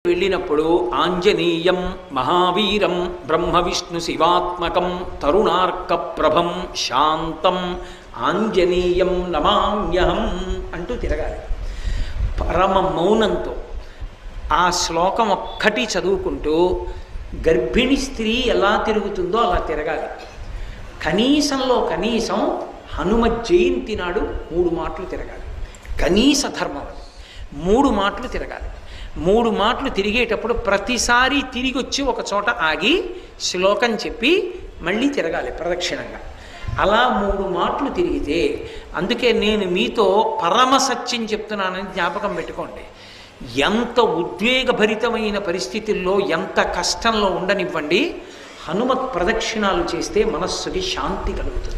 వెళ్ళినప్పుడు ఆంజనేయం మహావీరం బ్రహ్మ విష్ణు శివాత్మకం తరుణార్క ప్రభం శాంతం ఆంజనేయం నమామ్యహం అంటూ తిరగాలి. పరమ మౌనంతో ఆ శ్లోకం ఒక్కటి చదువుకుంటూ గర్భిణీ స్త్రీ ఎలా తిరుగుతుందో అలా తిరగాలి. కనీసంలో కనీసం హనుమ జయంతి నాడు 3 మాటలు తిరగాలి. కనీస ధర్మం 3 మాటలు తిరగాలి. 3 మాటలు తిరిగేటప్పుడు ప్రతిసారి తిరిగి వచ్చి ఒక చోట ఆగి శ్లోకం చెప్పి మళ్ళీ తిరగాలి ప్రదక్షిణంగా. అలా 3 మాటలు తిరిగితే, అందుకే నేను మీతో పరమ సత్యం చెప్తున్నానని జ్ఞాపకం పెట్టుకోండి. ఎంత ఉద్వేగభరితమైన పరిస్థితుల్లో, ఎంత కష్టంలో ఉండనివ్వండి, హనుమత్ ప్రదక్షిణాలు చేస్తే మనస్సుకి శాంతి కలుగుతుంది.